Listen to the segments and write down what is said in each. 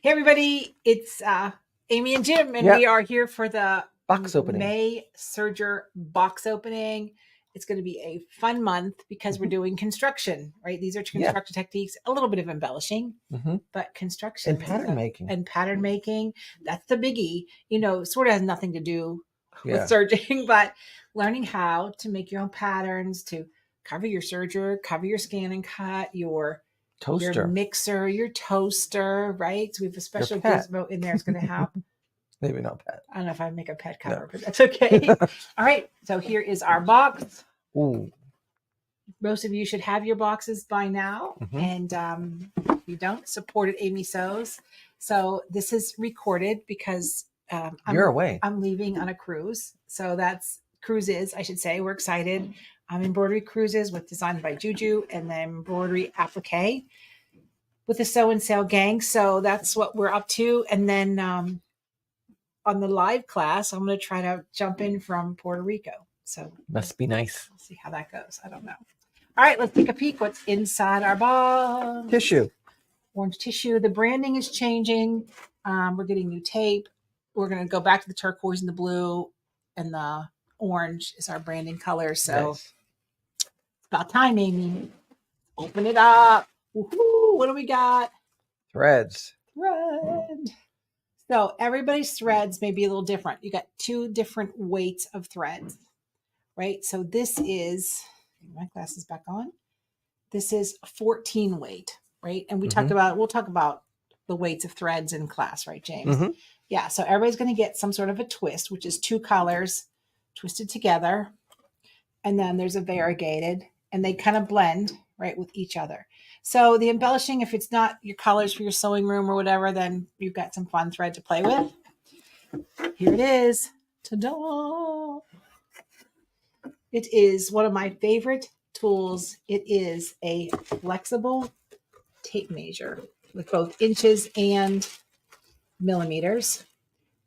Hey everybody, it's Amy and Jim, and we are here for the box opening. May Serger box opening. It's going to be a fun month because we're doing construction, right? These are construction techniques, a little bit of embellishing, but construction and pattern making. And pattern making, that's the biggie. You know, sort of has nothing to do with serging, but learning how to make your own patterns, to cover your serger, cover your scan and cut, your toaster, your mixer, your toaster, right? So we have a special gizmo in there. It's going to have maybe not pet. I don't know if I make a pet cover, but that's okay. All right. So here is our box. Ooh. Most of you should have your boxes by now. And if you don't, support it, Amy Sews. So this is recorded because you're away. I'm leaving on a cruise. So that's cruises, I should say. We're excited. Embroidery cruises with designed by Juju, and then embroidery applique with the Sew and Sail gang. So that's what we're up to. And then on the live class, I'm going to try to jump in from Puerto Rico. So must be nice. We'll see how that goes. I don't know. All right, let's take a peek what's inside our box. Tissue. Orange tissue. The branding is changing. We're getting new tape. We're going to go back to the turquoise and the blue, and the orange is our branding color. So it's about time, Amy. Open it up. Woohoo! What do we got? Threads. Thread. So everybody's threads may be a little different. You got two different weights of threads, right? So this is, my glasses back on. This is 14 weight, right? And we'll talk about the weights of threads in class, right, James? Yeah. So everybody's going to get some sort of a twist, which is two colors twisted together. And then there's a variegated, and they kind of blend, right, with each other. So the embellishing, if it's not your colors for your sewing room or whatever, then you've got some fun thread to play with. Here it is. Ta-da! It is one of my favorite tools. It is a flexible tape measure with both inches and millimeters.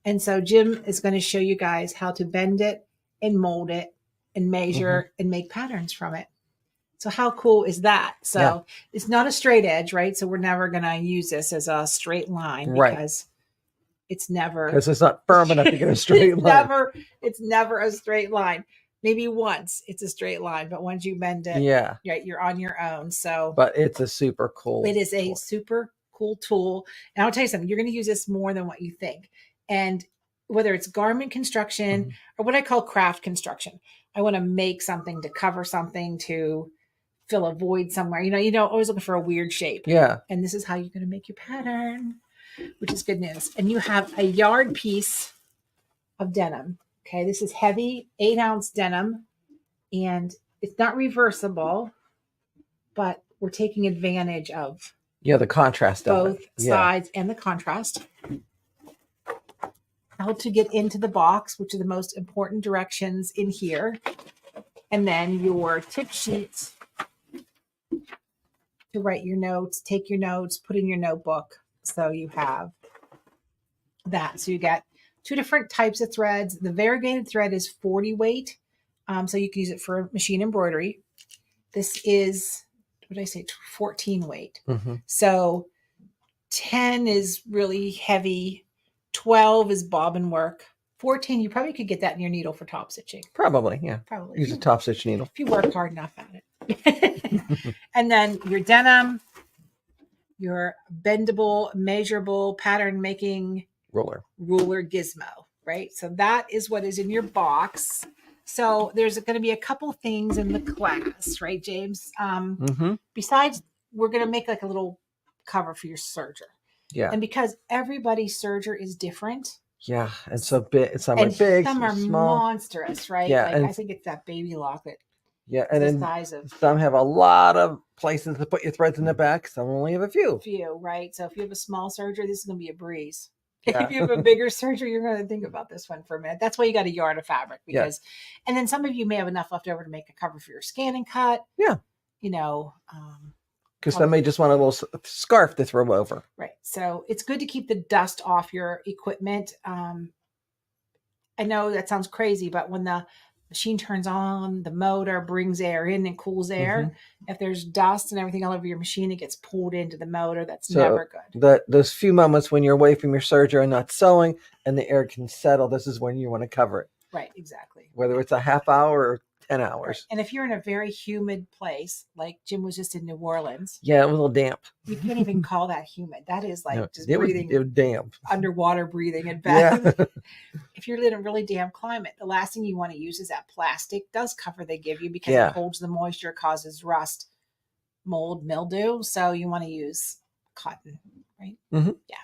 And so Jim is going to show you guys how to bend it and mold it and measure and make patterns from it. So how cool is that? So it's not a straight edge, right? So we're never going to use this as a straight line because it's never. Because it's not firm enough to get a straight line. It's never a straight line. Maybe once it's a straight line, but once you bend it, you're on your own. So, but it's a super cool. It is a super cool tool. And I'll tell you something, you're going to use this more than what you think. And whether it's garment construction or what I call craft construction, I want to make something, to cover something, to fill a void somewhere. You know, always looking for a weird shape. Yeah. And this is how you're going to make your pattern, which is good news. And you have a yard piece of denim. Okay. This is heavy 8-ounce denim, and it's not reversible, but we're taking advantage of the contrast both sides and the contrast. How to get into the box, which are the most important directions in here. And then your tip sheets to write your notes, take your notes, put in your notebook. So you have that. So you got two different types of threads. The variegated thread is 40 weight. So you can use it for machine embroidery. This is, what did I say? 14 weight. So 10 is really heavy. 12 is bobbin work. 14, you probably could get that in your needle for top stitching. Probably, yeah. Probably. Use a top stitch needle. If you work hard enough at it. And then your denim, your bendable, measurable, pattern making ruler gizmo, right? So that is what is in your box. So there's going to be a couple things in the class, right, James? Besides, we're going to make like a little cover for your serger. Yeah. And because everybody's serger is different. Yeah. And so big, some are big, some are small, monstrous, right? Yeah. Like, and I think it's that baby lock that. Yeah. And then size of, some have a lot of places to put your threads in the back. Some only have a few. Right? So if you have a small serger, this is going to be a breeze. Yeah. If you have a bigger serger, you're going to think about this one for a minute. That's why you got a yard of fabric, because, and then some of you may have enough left over to make a cover for your scan and cut. Yeah. You know, because some may just want a little scarf to throw over. Right. So it's good to keep the dust off your equipment. I know that sounds crazy, but when the machine turns on, the motor brings air in and cools air. If there's dust and everything all over your machine, it gets pulled into the motor. That's never good. Those few moments when you're away from your serger and not sewing and the air can settle, this is when you want to cover it. Right, exactly. Whether it's a half hour or 10 hours. Right. And if you're in a very humid place, like Jim was just in New Orleans. Yeah, it was a little damp. You can't even call that humid. That is like just breathing. It was damp. Underwater breathing in bed. Yeah. If you're in a really damp climate, the last thing you want to use is that plastic dust cover they give you because it holds the moisture, causes rust, mold, mildew. So you want to use cotton, right? Yeah.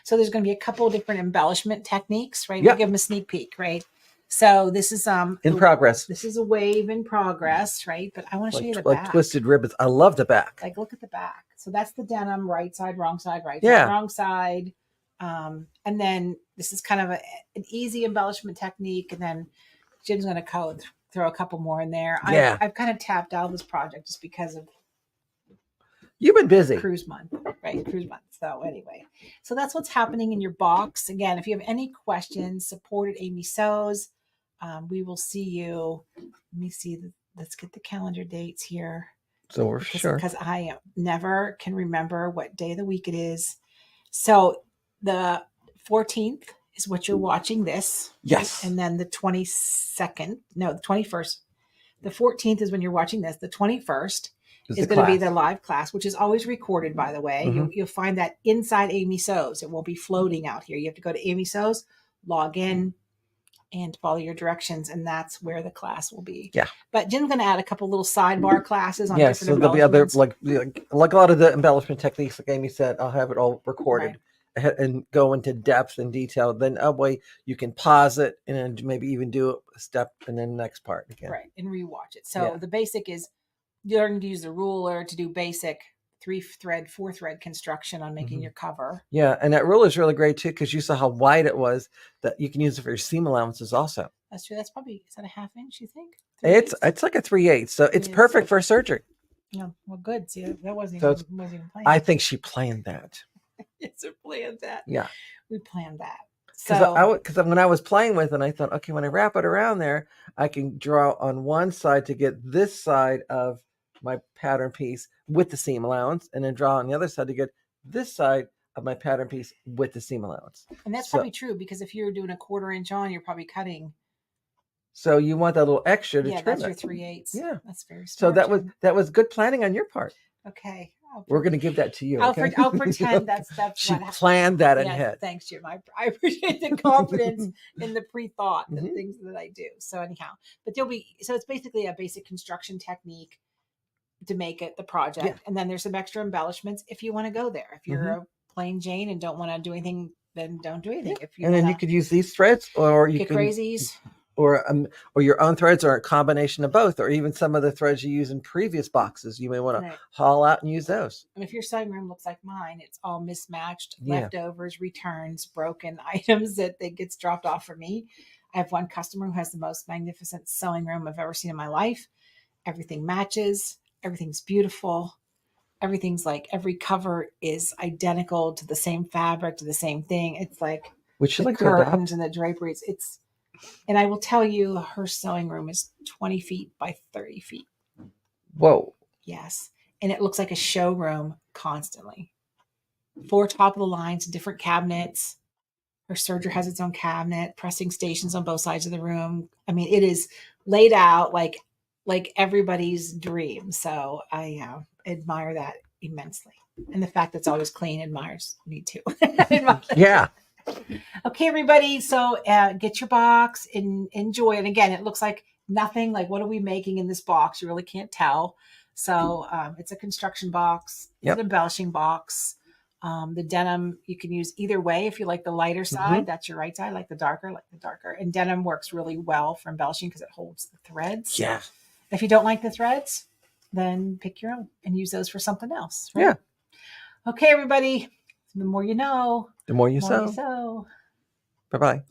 So there's going to be a couple of different embellishment techniques, right? We'll give them a sneak peek, right? So this is in progress. This is a wave in progress, right? But I want to show you the back. Twisted ribbons. I love the back. Like, look at the back. So that's the denim, right side, wrong side, right side, wrong side. And then this is kind of an easy embellishment technique. And then Jim's going to throw a couple more in there. I've kind of tapped out this project just because of you've been busy. Cruise month, right? Cruise month. So anyway, so that's what's happening in your box. Again, if you have any questions, support at Amy Sews. We will see you. Let me see. Let's get the calendar dates here. So we're sure. Because I never can remember what day of the week it is. So the 14th is what you're watching this. Yes. And then the 22nd, no, the 21st. The 14th is when you're watching this. The 21st is going to be the live class, which is always recorded, by the way. You'll find that inside Amy Sews. It won't be floating out here. You have to go to Amy Sews, log in, and follow your directions, and that's where the class will be. Yeah. But Jim's going to add a couple little sidebar classes on different so there'll be other, like a lot of the embellishment techniques, like Amy said, I'll have it all recorded and go into depth and detail. Then that way you can pause it and then maybe even do a step and then the next part again. Right, and rewatch it. So the basic is learning to use the ruler to do basic 3-thread, 4-thread construction on making your cover. Yeah, and that ruler is really great too because you saw how wide it was that you can use it for your seam allowances also. That's true. That's probably, is that a 1/2 inch, you think? It's like a 3/8, so it's perfect for surgery. No, well, good. See, that wasn't even planned. I think she planned that. Yes, we planned that. Yeah, we planned that. Because when I was playing with it, I thought, okay, when I wrap it around there, I can draw on one side to get this side of my pattern piece with the seam allowance, and then draw on the other side to get this side of my pattern piece with the seam allowance. And that's probably true because if you're doing a 1/4 inch on, you're probably cutting. So you want that little extra to trim that's it. your 3/8. Yeah, that's very smart. So that was good planning on your part. Okay, we're going to give that to you. I'll pretend that's she planned that yes, ahead. Thanks, Jim. I appreciate the confidence in the pre-thought, the things that I do. So anyhow, but it's basically a basic construction technique to make it the project, and then there's some extra embellishments if you want to go there. If you're a plain Jane and don't want to do anything, then don't do anything. If you then you could use these threads, or you get can crazies, or your own threads, or a combination of both, or even some of the threads you use in previous boxes. You may want to haul out and use those. And if your sewing room looks like mine, it's all mismatched, leftovers, returns, broken items that gets dropped off for me. I have one customer who has the most magnificent sewing room I've ever seen in my life. Everything matches. Everything's beautiful. Everything's like every cover is identical to the same fabric, to the same thing. It's like the curtains and the draperies. And I will tell you, her sewing room is 20 feet by 30 feet. Whoa. Yes. And it looks like a showroom constantly. 4 top of the lines, different cabinets. Her serger has its own cabinet, pressing stations on both sides of the room. I mean, it is laid out like everybody's dream. So I admire that immensely. And the fact that it's always clean admires me too. Yeah. Okay, everybody. So get your box and enjoy it. Again, it looks like nothing. Like, what are we making in this box? You really can't tell. So it's a construction box. It's an embellishing box. The denim you can use either way. If you like the lighter side, that's your right side. Like the darker. And denim works really well for embellishing because it holds the threads. Yeah. If you don't like the threads, then pick your own and use those for something else. Right? Yeah. Okay, everybody. The more you know. The more you sew. Bye-bye.